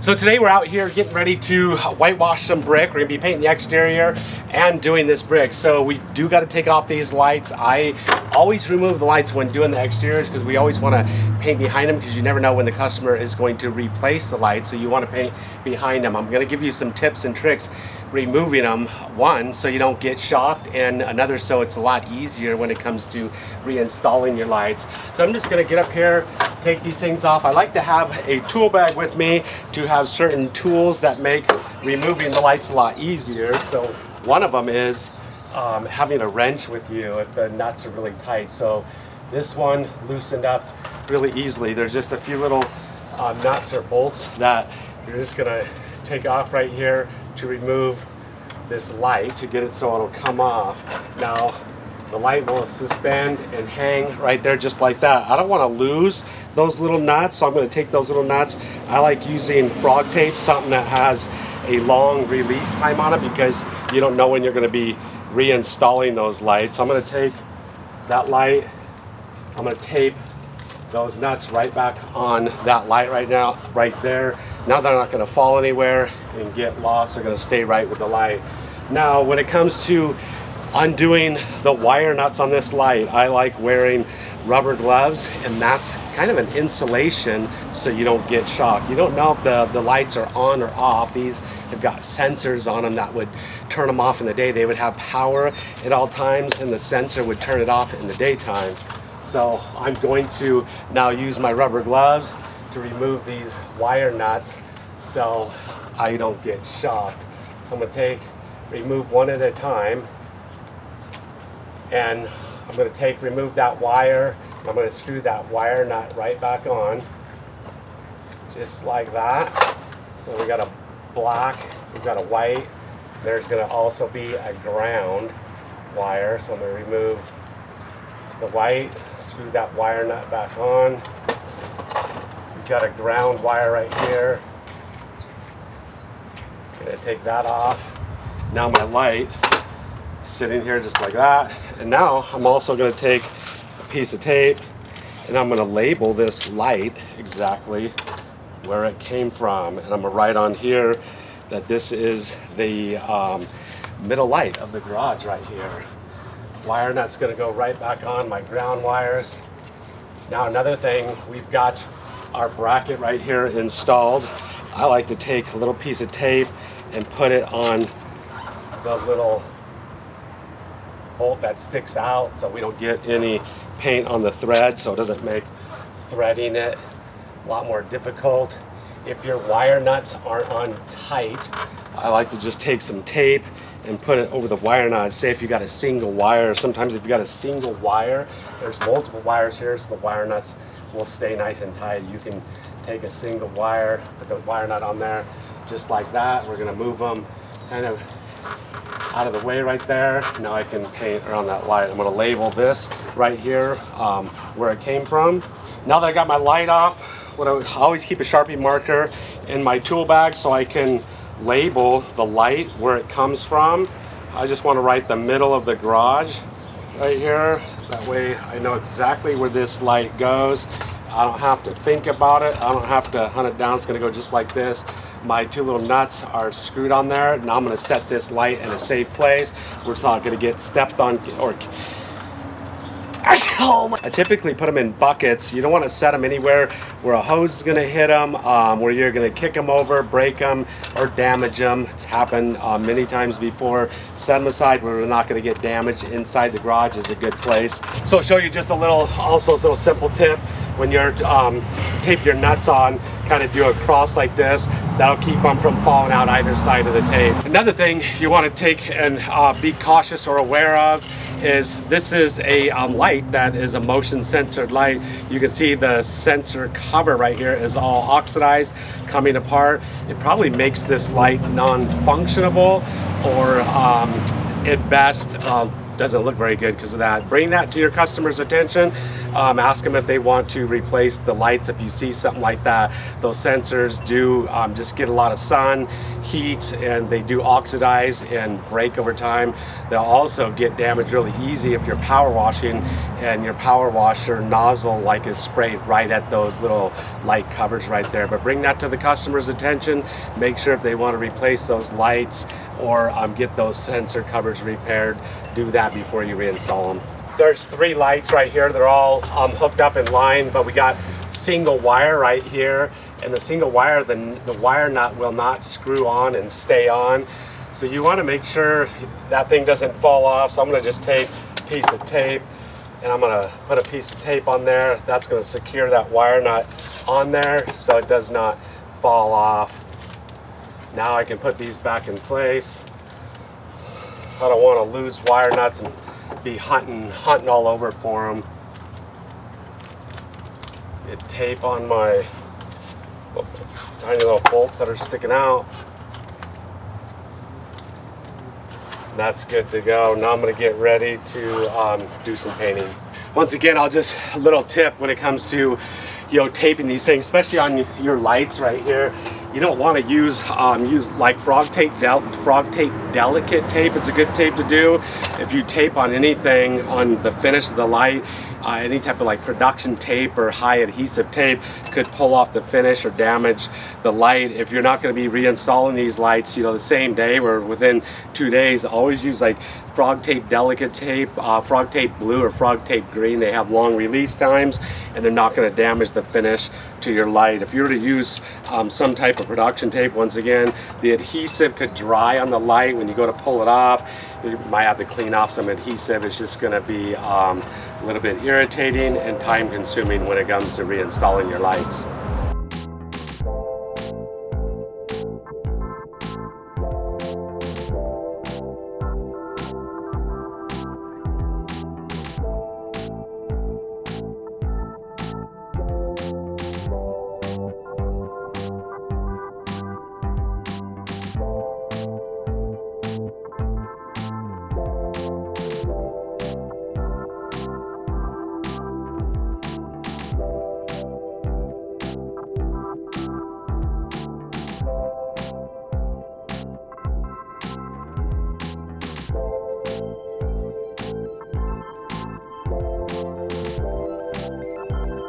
So today we're out here getting ready to whitewash some brick. We're gonna be painting the exterior and doing this brick. So we do got to take off these lights. I always remove the lights when doing the exteriors because we always want to paint behind them because you never know when the customer is going to replace the lights. So you want to paint behind them. I'm going to give you some tips and tricks removing them. One, so you don't get shocked, and another, so it's a lot easier when it comes to reinstalling your lights. So I'm just going to get up here, take these things off. I like to have a tool bag with me to have certain tools that make removing the lights a lot easier. So one of them is having a wrench with you if the nuts are really tight. So this one loosened up really easily. There's just a few little nuts or bolts that you're just gonna take off right here to remove this light to get it so it'll come off. Now the light will suspend and hang right there just like that. I don't want to lose those little nuts, so I'm going to take those little nuts. I like using frog tape, something that has a long release time on it because you don't know when you're going to be reinstalling those lights. I'm going to take that light, I'm going to tape those nuts right back on that light right now, right there. Now they're not going to fall anywhere and get lost. They're going to stay right with the light. Now when it comes to undoing the wire nuts on this light, I like wearing rubber gloves, and that's kind of an insulation so you don't get shocked. You don't know if the lights are on or off. These have got sensors on them that would turn them off in the day. They would have power at all times, and the sensor would turn it off in the daytime. So I'm going to now use my rubber gloves to remove these wire nuts so I don't get shocked. So I'm going to remove one at a time, and I'm going to remove that wire. I'm going to screw that wire nut right back on, just like that. So we got a black, we've got a white. There's going to also be a ground wire. So I'm going to remove the white, screw that wire nut back on. We've got a ground wire right here. Going to take that off. Now my light is sitting here just like that. And now I'm also going to take a piece of tape and I'm going to label this light exactly where it came from. And I'm going to write on here that this is the middle light of the garage right here. Wire nut's going to go right back on my ground wires. Now another thing, we've got our bracket right here installed. I like to take a little piece of tape and put it on the little bolt that sticks out so we don't get any paint on the thread, so it doesn't make threading it a lot more difficult. If your wire nuts aren't on tight, I like to just take some tape and put it over the wire nut. Say if you got a single wire, sometimes if you got a single wire, there's multiple wires here, so the wire nuts will stay nice and tight. You can take a single wire, put the wire nut on there just like that. We're gonna move them kind of out of the way right there. Now I can paint around that light. I'm going to label this right here where it came from. Now that I got my light off, I always keep a Sharpie marker in my tool bag so I can label the light where it comes from. I just want to write the middle of the garage right here. That way I know exactly where this light goes. I don't have to think about it. I don't have to hunt it down. It's going to go just like this. My two little nuts are screwed on there. Now I'm going to set this light in a safe place where it's not going to get stepped on or I typically put them in buckets. You don't want to set them anywhere where a hose is going to hit them, where you're going to kick them over, break them, or damage them. It's happened many times before. Set them aside where they're not going to get damaged. Inside the garage is a good place. So I'll show you just a little simple tip. When you're tape your nuts on, kind of do a cross like this. That'll keep them from falling out either side of the tape. Another thing you want to take and be cautious or aware of is this is a light that is a motion censored light. You can see the sensor cover right here is all oxidized, coming apart. It probably makes this light non-functionable, or at best doesn't look very good because of that. Bring that to your customer's attention. Ask them if they want to replace the lights. If you see something like that, those sensors do just get a lot of sun, heat, and they do oxidize and break over time. They'll also get damaged really easy if you're power washing and your power washer nozzle like is sprayed right at those little light covers right there. But bring that to the customer's attention. Make sure if they want to replace those lights or get those sensor covers repaired, do that before you reinstall them. There's 3 lights right here. They're all hooked up in line, but we got single wire right here, and the single wire, the wire nut will not screw on and stay on. So you want to make sure that thing doesn't fall off. So I'm going to just take a piece of tape, and I'm going to put a piece of tape on there. That's going to secure that wire nut on there so it does not fall off. Now I can put these back in place. I don't want to lose wire nuts and be hunting all over for them. Get tape on my tiny little bolts that are sticking out. That's good to go. Now I'm going to get ready to do some painting. Once again, a little tip when it comes to taping these things, especially on your lights right here. You don't want to use like frog tape delicate tape is a good tape to do. If you tape on anything on the finish of the light, any type of like production tape or high adhesive tape could pull off the finish or damage the light. If you're not going to be reinstalling these lights, the same day or within 2 days, always use like frog tape delicate tape, frog tape blue or frog tape green. They have long release times and they're not going to damage the finish to your light. If you were to use some type of production tape, once again, the adhesive could dry on the light. When you go to pull it off, you might have to clean off some adhesive. It's just going to be a little bit irritating and time consuming when it comes to reinstalling your lights.